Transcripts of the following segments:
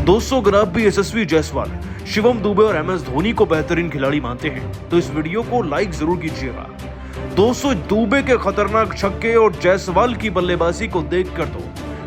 दोस्तों, अगर आप भी यशस्वी जायसवाल, शिवम दुबे और एम एस धोनी को बेहतरीन खिलाड़ी मानते हैं तो इस वीडियो को लाइक जरूर कीजिएगा। दोस्तों, दुबे के खतरनाक छक्के और जायसवाल की बल्लेबाजी को देखकर तो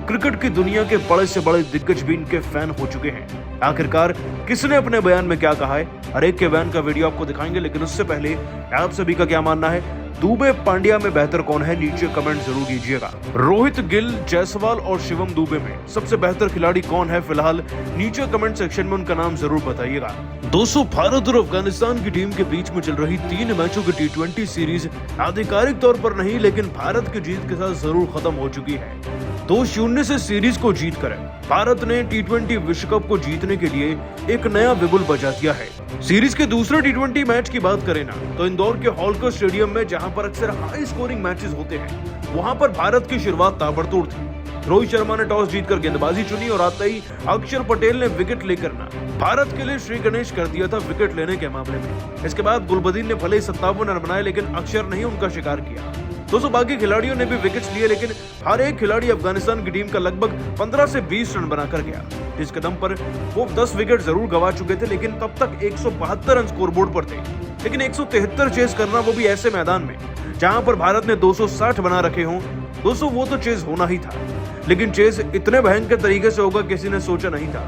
क्रिकेट की दुनिया के बड़े से बड़े दिग्गज भी इनके फैन हो चुके हैं। आखिरकार किसने अपने बयान में क्या कहा है, हर एक के बयान का वीडियो आपको दिखाएंगे, लेकिन उससे पहले आप सभी का क्या मानना है, दुबे पांड्या में बेहतर कौन है, नीचे कमेंट जरूर कीजिएगा। रोहित, गिल, जायसवाल और शिवम दुबे में सबसे बेहतर खिलाड़ी कौन है फिलहाल, नीचे कमेंट सेक्शन में उनका नाम जरूर बताइएगा। दोस्तों, भारत और अफगानिस्तान की टीम के बीच में चल रही 3 मैचों की T20 सीरीज आधिकारिक तौर पर नहीं, लेकिन भारत की जीत के साथ जरूर खत्म हो चुकी है। 2-0 से सीरीज को जीतकर भारत ने T20 विश्व कप को जीतने के लिए एक नया बिगुल बजा दिया है। सीरीज के दूसरे T20 मैच की बात करें ना तो इंदौर के होलकर स्टेडियम में, जहां पर अक्सर हाई स्कोरिंग मैचेस होते हैं, वहां पर भारत की शुरुआत ताबड़तोड़ थी। रोहित शर्मा ने टॉस जीतकर गेंदबाजी चुनी और आते ही अक्षर पटेल ने विकेट लेकर ना भारत के लिए श्री गणेश कर दिया था विकेट लेने के मामले में। इसके बाद गुलबदीन ने भले 57 रन बनाए, लेकिन अक्षर नहीं उनका शिकार किया। दोस्तों, बाकी खिलाड़ियों ने भी विकेट्स लिए, लेकिन हर एक खिलाड़ी अफगानिस्तान की टीम का लगभग 15 से 20 रन बनाकर गया, जिसके दम पर वो 10 विकेट जरूर गंवा चुके थे, लेकिन तब तक 172 रन स्कोरबोर्ड पर थे। लेकिन 173 चेस करना, वो भी ऐसे मैदान में जहां पर भारत ने 260 बना रखे हों, दोस्तों वो तो चेस होना ही था, लेकिन चेस इतने भयंकर तरीके से होगा किसी ने सोचा नहीं था।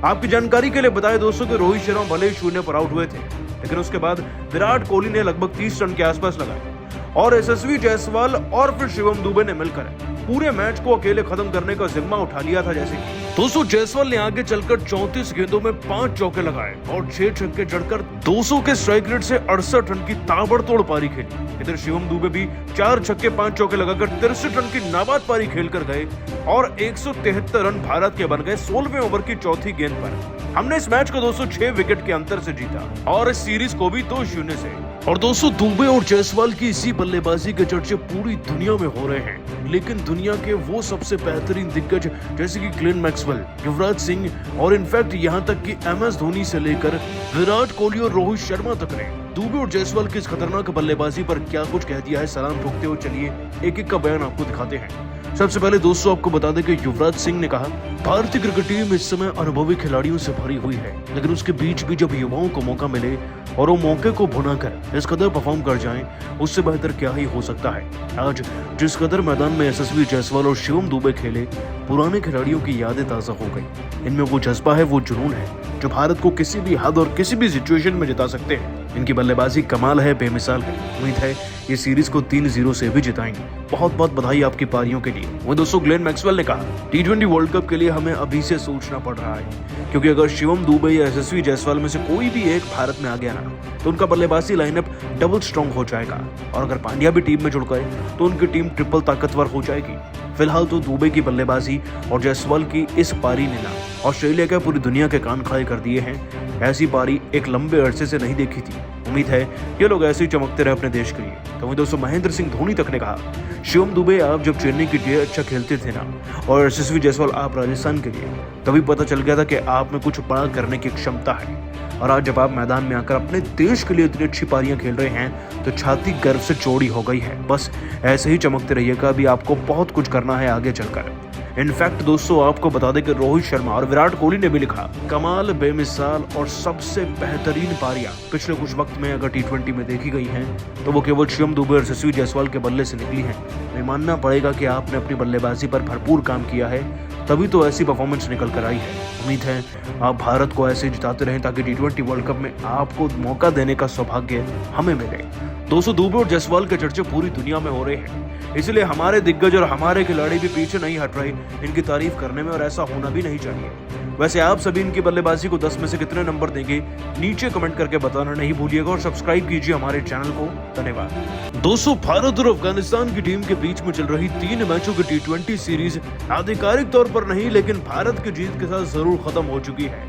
आपकी जानकारी के लिए बताएं दोस्तों कि रोहित शर्मा भले ही 0 पर आउट हुए थे, लेकिन उसके बाद विराट कोहली ने लगभग 30 रन के आसपास लगाए और यशस्वी जायसवाल और फिर शिवम दुबे ने मिलकर पूरे मैच को अकेले खत्म करने का जिम्मा उठा लिया था। जैसे कि दोस्तों, जायसवाल ने आगे चलकर 34 गेंदों में 5 चौके लगाए और 6 छक्के जड़कर 200 के स्ट्राइक रेट से 68 रन की ताबड़तोड़ पारी खेली। इधर शिवम दुबे भी 4 छक्के 5 चौके लगाकर 63 रन की नाबाद पारी खेलकर गए और 173 रन भारत के बन गए 16वें ओवर की चौथी गेंद पर। हमने इस मैच को दोस्तों 6 विकेट के अंतर से जीता और इस सीरीज को भी 2-0 से। और दोस्तों, दुबे और जायसवाल की इसी बल्लेबाजी के चर्चे पूरी दुनिया में हो रहे हैं, लेकिन दुनिया के वो सबसे बेहतरीन दिग्गज जैसे कि ग्लेन मैक्सवेल, युवराज सिंह और इनफैक्ट यहां तक कि एम एस धोनी से लेकर विराट कोहली और रोहित शर्मा तक ने दुबे और जायसवाल की इस खतरनाक बल्लेबाजी पर क्या कुछ कह दिया है, सलाम ठोकते हुए चलिए एक एक का बयान आपको दिखाते हैं। सबसे पहले दोस्तों आपको बता दें कि युवराज सिंह ने कहा, भारतीय क्रिकेट टीम इस समय अनुभवी खिलाड़ियों से भरी हुई है, लेकिन उसके बीच भी जब युवाओं को मौका मिले और वो मौके को भुनाकर इस कदर परफॉर्म कर जाएं, उससे बेहतर क्या ही हो सकता है। आज जिस कदर मैदान में यशस्वी जायसवाल और शिवम दुबे खेले, पुराने खिलाड़ियों की यादें ताजा हो गई। इनमें वो जज्बा है, वो जुनून है जो भारत को किसी भी हद और किसी भी सिचुएशन में जिता सकते हैं। इनकी बल्लेबाजी कमाल है, बेमिसाल है। उम्मीद है ये सीरीज को 3-0 से भी जिताएंगे। बहुत बहुत बधाई आपकी पारियों के लिए। वहीं दोस्तों, ग्लेन मैक्सवेल ने कहा, T20 वर्ल्ड कप के लिए हमें अभी से सोचना पड़ रहा है, क्योंकि अगर शिवम दुबे या यशस्वी जायसवाल में से कोई भी एक भारत में आ गया ना तो उनका बल्लेबाजी लाइनअप डबल स्ट्रॉन्ग हो जाएगा, और अगर पांड्या भी टीम में जुड़ गए तो उनकी टीम ट्रिपल ताकतवर हो जाएगी। फिलहाल तो दुबे की बल्लेबाजी और जायसवाल की इस पारी ने ना ऑस्ट्रेलिया के पूरी दुनिया के कान खाली कर दिए हैं। ऐसी पारी एक लंबे अरसे से नहीं देखी थी। उम्मीद है ये लोग ऐसे ही चमकते रहे अपने देश के लिए। तो वहीं दोस्तों, महेंद्र सिंह धोनी तक ने कहा, शिवम दुबे आप जब चेन्नई के लिए अच्छा खेलते थे ना, और यशस्वी जायसवाल आप राजस्थान के लिए, तभी पता चल गया था कि आप में कुछ बड़ा करने की क्षमता है। और आज जब आप मैदान में आकर अपने देश के लिए इतनी अच्छी पारियां खेल रहे हैं तो छाती गर्व से चौड़ी हो गई है। बस ऐसे ही चमकते रहिएगा, अभी आपको बहुत कुछ करना है आगे चलकर। इनफैक्ट दोस्तों, आपको बता दें कि रोहित शर्मा और विराट कोहली ने भी लिखा, कमाल, बेमिसाल और सबसे बेहतरीन पारियां पिछले कुछ वक्त में अगर T20 में देखी गई हैं तो वो केवल शिवम दुबे और यशस्वी जायसवाल के बल्ले से निकली हैं। हमें मानना पड़ेगा कि आपने अपनी बल्लेबाजी पर भरपूर काम किया है, तभी तो ऐसी परफॉर्मेंस निकल कर आई है। उम्मीद है आप भारत को ऐसे जिताते रहें ताकि T20 वर्ल्ड कप में आपको मौका देने का सौभाग्य हमें मिले। दोस्तों, दुबे और जायसवाल के चर्चे पूरी दुनिया में हो रहे हैं, इसलिए हमारे दिग्गज और हमारे खिलाड़ी भी पीछे नहीं हट रहे इनकी तारीफ करने में, और ऐसा होना भी नहीं चाहिए। वैसे आप सभी इनकी बल्लेबाजी को 10 में से कितने नंबर देंगे, नीचे कमेंट करके बताना नहीं भूलिएगा और सब्सक्राइब कीजिए हमारे चैनल को। धन्यवाद। दोस्तों, भारत और अफगानिस्तान की टीम के बीच में चल रही 3 मैचों की T20 सीरीज आधिकारिक तौर पर नहीं, लेकिन भारत की जीत के साथ जरूर खत्म हो चुकी है।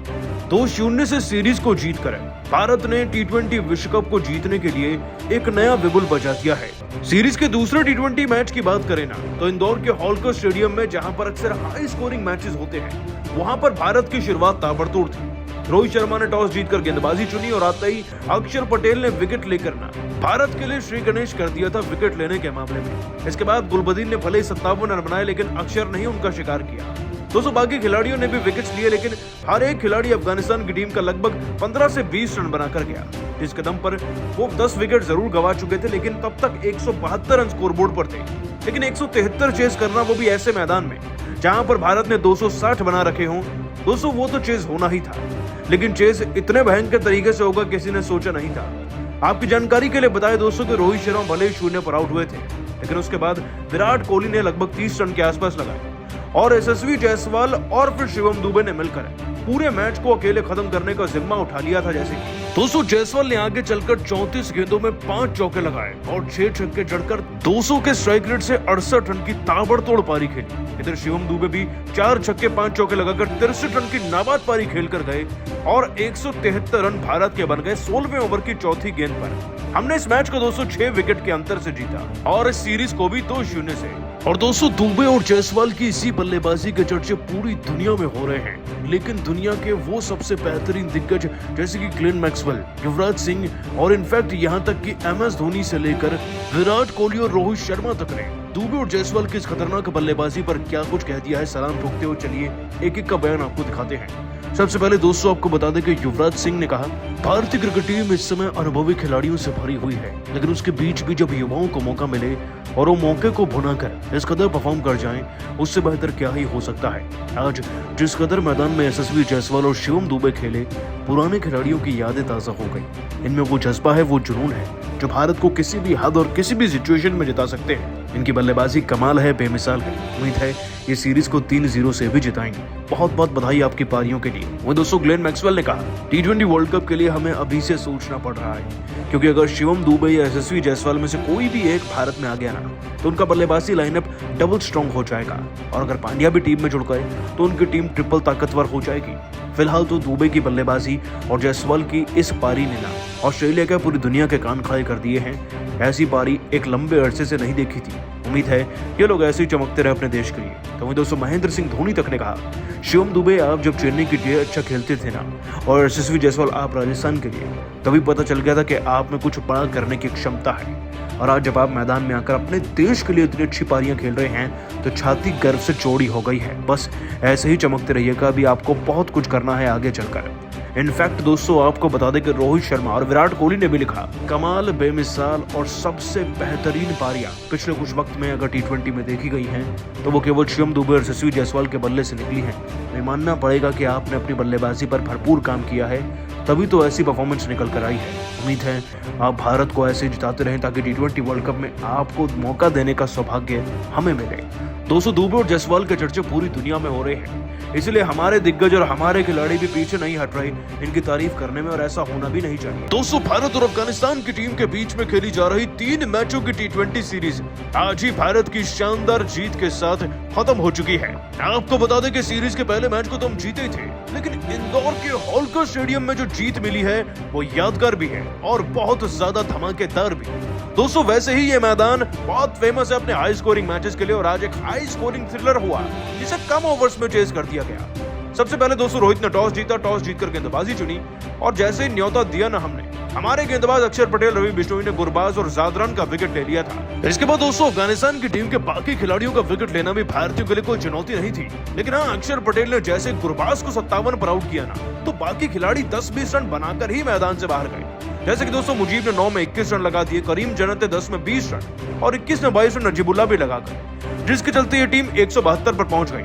2-0 से सीरीज को जीतकर भारत ने T20 विश्व कप को जीतने के लिए एक नया बिगुल बजा दिया है। सीरीज के दूसरे T20 मैच की बात करें ना तो इंदौर के होलकर स्टेडियम में, जहां पर अक्सर हाई स्कोरिंग मैचेस होते हैं, वहां पर भारत की शुरुआत ताबड़तोड़ थी। रोहित शर्मा ने टॉस जीतकर गेंदबाजी चुनी और आते ही अक्षर पटेल ने विकेट लेकर ना भारत के लिए श्री गणेश कर दिया था विकेट लेने के मामले में। इसके बाद गुलबदीन ने भले 57 रन बनाए, लेकिन अक्षर नहीं उनका शिकार किया। दोस्तों, बाकी खिलाड़ियों ने भी विकेट्स लिए, लेकिन हर एक खिलाड़ी अफगानिस्तान की टीम का लगभग 15 से 20 रन बनाकर गया, जिसके दम पर वो 10 विकेट जरूर गंवा चुके थे, लेकिन तब तक 172 रन स्कोरबोर्ड पर थे। लेकिन 173 चेज करना, वो भी ऐसे मैदान में जहां पर भारत ने 260 बना रखे हों। दोस्तों वो तो चेज होना ही था, लेकिन चेज इतने भयंकर तरीके से होगा किसी ने सोचा नहीं था। आपकी जानकारी के लिए बताएं दोस्तों कि रोहित शर्मा भले ही 0 पर आउट हुए थे, लेकिन उसके बाद विराट कोहली ने लगभग 30 रन के आसपास लगाए और यशस्वी जायसवाल और फिर शिवम दुबे ने मिलकर पूरे मैच को अकेले खत्म करने का जिम्मा उठा लिया था। जैसे कि दोस्तों जायसवाल ने आगे चलकर 34 गेंदों में 5 चौके लगाए और 6 छक्के जड़कर 200 के स्ट्राइक रेट से 68 रन की ताबड़तोड़ पारी खेली। इधर शिवम दुबे भी 4 छक्के 5 चौके लगाकर 63 रन की नाबाद पारी खेलकर गए और 173 रन भारत के बन गए 16वें ओवर की चौथी गेंद पर। हमने इस मैच को दोस्तों 6 विकेट के अंतर से जीता और इस सीरीज को भी 2-0 से। और दोस्तों दुबे और जायसवाल की इसी बल्लेबाजी के चर्चे पूरी दुनिया में हो रहे हैं, लेकिन दुनिया के वो सबसे बेहतरीन दिग्गज जैसे कि ग्लेन मैक्सवेल, युवराज सिंह और इनफैक्ट यहाँ तक कि MS धोनी से लेकर विराट कोहली और रोहित शर्मा तक ने दुबे और जायसवाल की इस खतरनाक बल्लेबाजी पर क्या कुछ कह दिया है, सलाम ठोकते हुए चलिए एक एक का बयान आपको दिखाते हैं। सबसे पहले दोस्तों आपको बता दें कि युवराज सिंह ने कहा, भारतीय क्रिकेट टीम इस समय अनुभवी खिलाड़ियों से भरी हुई है, लेकिन उसके बीच भी जब युवाओं को मौका मिले और वो मौके को भुनाकर इस कदर परफॉर्म कर जाएं, उससे बेहतर क्या ही हो सकता है। आज जिस कदर मैदान में यशस्वी जायसवाल और शिवम दुबे खेले, पुराने खिलाड़ियों की यादें ताजा हो गई। इनमें वो जज्बा है, वो जुनून है जो भारत को किसी भी हद और किसी भी सिचुएशन में जिता सकते हैं। इनकी बल्लेबाजी कमाल है, बेमिसाल है। उम्मीद है ये सीरीज को 3-0 से भी जिताएंगे। बहुत बहुत बधाई आपकी पारियों के लिए। वही दोस्तों ग्लेन मैक्सवेल ने कहा, T20 वर्ल्ड कप के लिए हमें अभी से सोचना पड़ रहा है, क्योंकि अगर शिवम दुबे या यशस्वी जायसवाल में से कोई भी एक भारत में आ गया ना, तो उनका बल्लेबाजी लाइनअप डबल स्ट्रॉन्ग हो जाएगा और अगर पांड्या भी टीम में जुड़ गए तो उनकी टीम ट्रिपल ताकतवर हो जाएगी। फिलहाल तो दुबे की बल्लेबाजी और जायसवाल की इस पारी ने ना ऑस्ट्रेलिया के पूरी दुनिया के कान खड़े कर दिए हैं। ऐसी पारी एक लंबे अरसे से नहीं देखी थी। उम्मीद है ये लोग ऐसे ही चमकते रहे अपने देश के लिए। तो वही दोस्तों महेंद्र सिंह धोनी तक ने कहा, शिवम दुबे आप जब चेन्नई के लिए अच्छा खेलते थे ना, और यशस्वी जायसवाल आप राजस्थान के लिए, तभी पता चल गया था कि आप में कुछ बड़ा करने की क्षमता है। और आज जब आप मैदान में आकर अपने देश के लिए इतनी अच्छी पारियां खेल रहे हैं तो छाती गर्व से चौड़ी हो गई है। बस ऐसे ही चमकते रहिएगा, अभी आपको बहुत कुछ करना है आगे चलकर। इनफैक्ट दोस्तों आपको बता दें कि रोहित शर्मा और विराट कोहली ने भी लिखा, कमाल, बेमिसाल और सबसे बेहतरीन पारियां पिछले कुछ वक्त में अगर T20 में देखी गई हैं तो वो केवल शिवम दुबे और यशस्वी जायसवाल के बल्ले से निकली हैं। हमें मानना पड़ेगा कि आपने अपनी बल्लेबाजी पर भरपूर काम किया है, तभी तो ऐसी परफॉर्मेंस निकल कर आई है। उम्मीद है आप भारत को ऐसे जिताते रहें ताकि T20 वर्ल्ड कप में आपको मौका देने का सौभाग्य हमें मिले। दोस्तों दुबे और जायसवाल के चर्चे पूरी दुनिया में हो रहे हैं, इसलिए हमारे दिग्गज और हमारे खिलाड़ी भी पीछे नहीं हट रहे इनकी तारीफ करने में, और ऐसा होना भी नहीं चाहिए। दोस्तों भारत और अफगानिस्तान की टीम के बीच में खेली जा रही 3 मैचों की T20 सीरीज आज ही भारत की शानदार जीत के साथ खत्म हो चुकी है। आपको बता दें कि सीरीज के पहले मैच को तो हम जीते ही थे, लेकिन इंदौर के होलकर स्टेडियम में जो जीत मिली है वो यादगार भी है और बहुत ज्यादा धमाकेदार भी। दोस्तों वैसे ही ये मैदान बहुत फेमस है अपने हाई स्कोरिंग मैचेस के लिए, और आज एक हाई स्कोरिंग थ्रिलर हुआ जिसे कम ओवर्स में चेज कर दिया गया। सबसे पहले दोस्तों रोहित ने टॉस जीता, टॉस जीतकर गेंदबाजी चुनी और जैसे ही न्योता दिया ना हमने, हमारे गेंदबाज अक्षर पटेल, रवि बिश्नोई ने गुरबाज और जादरान का विकेट ले लिया था। इसके बाद दोस्तों अफगानिस्तान की टीम के बाकी खिलाड़ियों का विकेट लेना भी भारतीयों के लिए कोई चुनौती नहीं थी, लेकिन हाँ अक्षर पटेल ने जैसे गुरबाज को 57 पर आउट किया ना, तो बाकी खिलाड़ी 10-20 रन बनाकर ही मैदान से बाहर गए। जैसे कि दोस्तों मुजीब ने 9 में 21 रन लगा दिए, करीम जन्नत ने 10 में 20 रन और 21 में 22 रन नजीबुल्लाह भी लगाकर, जिसके चलते ये टीम 172 पर पहुंच गई।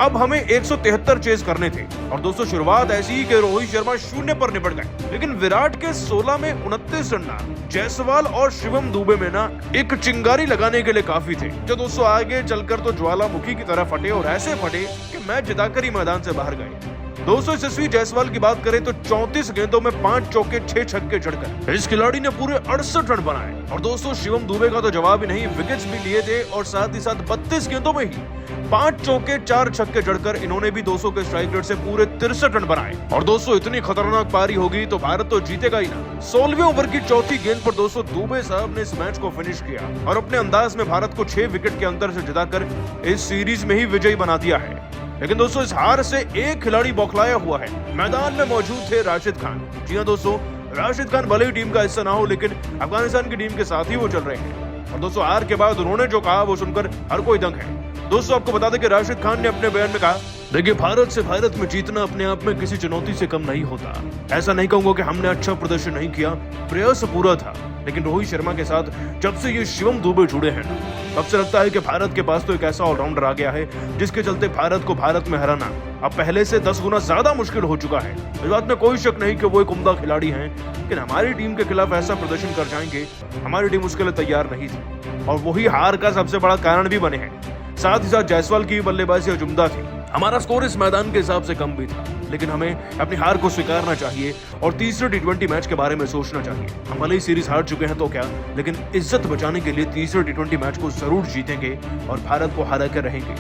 अब हमें 173 चेज करने थे और दोस्तों शुरुआत ऐसी ही कि रोहित शर्मा 0 पर निपट गए, लेकिन विराट के 16 में 29 रन ना जायसवाल और शिवम दुबे में ना एक चिंगारी लगाने के लिए काफी थे, जो दोस्तों आगे चलकर तो ज्वालामुखी की तरह फटे और ऐसे फटे कि मैच जिताकर ही मैदान से बाहर गए। दोस्तों यशस्वी जायसवाल की बात करें तो 34 गेंदों में 5 चौके 6 छक्के जड़कर इस खिलाड़ी ने पूरे 68 रन बनाए। और दोस्तों शिवम दुबे का तो जवाब ही नहीं, विकेट्स भी लिए थे और साथ ही साथ 32 गेंदों में ही 5 चौके 4 छक्के जड़कर इन्होंने भी 200 के स्ट्राइक रेट से पूरे 63 रन बनाए। और दोस्तों इतनी खतरनाक पारी होगी तो भारत तो जीतेगा ही ना। 16वें ओवर की चौथी गेंद पर दोस्तों दुबे साहब ने इस मैच को फिनिश किया और अपने अंदाज में भारत को 6 विकेट के अंतर से जिताकर इस सीरीज में ही विजयी बना दिया है। लेकिन दोस्तों इस हार से एक खिलाड़ी बौखलाया हुआ है। मैदान में मौजूद थे राशिद खान। जी हां दोस्तों, राशिद खान भले ही टीम का हिस्सा ना हो, लेकिन अफगानिस्तान की टीम के साथ ही वो चल रहे हैं। और दोस्तों हार के बाद उन्होंने जो कहा वो सुनकर हर कोई दंग है। दोस्तों आपको बता दें कि राशिद खान ने अपने बयान में कहा, देखिए, भारत में जीतना अपने आप में किसी चुनौती से कम नहीं होता। ऐसा नहीं कहूंगा कि हमने अच्छा प्रदर्शन नहीं किया, प्रयास पूरा था, लेकिन रोहित शर्मा के साथ जब से ये शिवम दुबे जुड़े हैं ना, तब से लगता है कि भारत के पास तो एक ऐसा ऑलराउंडर आ गया है जिसके चलते भारत को भारत में हराना अब पहले से 10 गुना ज्यादा मुश्किल हो चुका है। इस बात में कोई शक नहीं कि वो एक उम्दा खिलाड़ी हैं, लेकिन हमारी टीम के खिलाफ ऐसा प्रदर्शन कर जाएंगे, हमारी टीम उसके लिए तैयार नहीं थी और वही हार का सबसे बड़ा कारण भी बने हैं। साथ ही साथ जायसवाल की बल्लेबाजी अजुमदा थी। हमारा स्कोर इस मैदान के हिसाब से कम भी था, लेकिन हमें अपनी हार को स्वीकारना चाहिए और तीसरे टी20 मैच के बारे में सोचना चाहिए। हम भले ही सीरीज हार चुके हैं तो क्या, लेकिन इज्जत बचाने के लिए तीसरे टी20 मैच को जरूर जीतेंगे और भारत को हरा कर रहेंगे।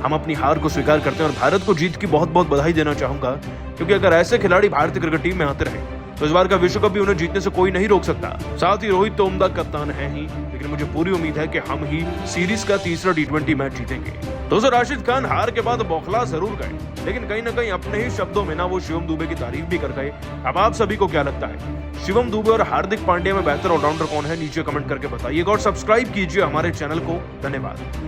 हम अपनी हार को स्वीकार करते हैं और भारत को जीत की बहुत बहुत बधाई देना चाहूंगा, क्योंकि अगर ऐसे खिलाड़ी भारतीय क्रिकेट टीम में आते रहे तो इस बार का विश्व कप भी उन्हें जीतने से कोई नहीं रोक सकता। साथ ही रोहित तो उम्दा कप्तान है ही, लेकिन मुझे पूरी उम्मीद है कि हम ही सीरीज का तीसरा टी20 मैच जीतेंगे। दोस्तों, राशिद खान हार के बाद बौखला जरूर गए, लेकिन कहीं ना कहीं अपने ही शब्दों में ना वो शिवम दुबे की तारीफ भी कर गए। अब आप सभी को क्या लगता है, शिवम दुबे और हार्दिक पांड्या में बेहतर ऑलराउंडर कौन है? नीचे कमेंट करके बताइएगा और सब्सक्राइब कीजिए हमारे चैनल को। धन्यवाद।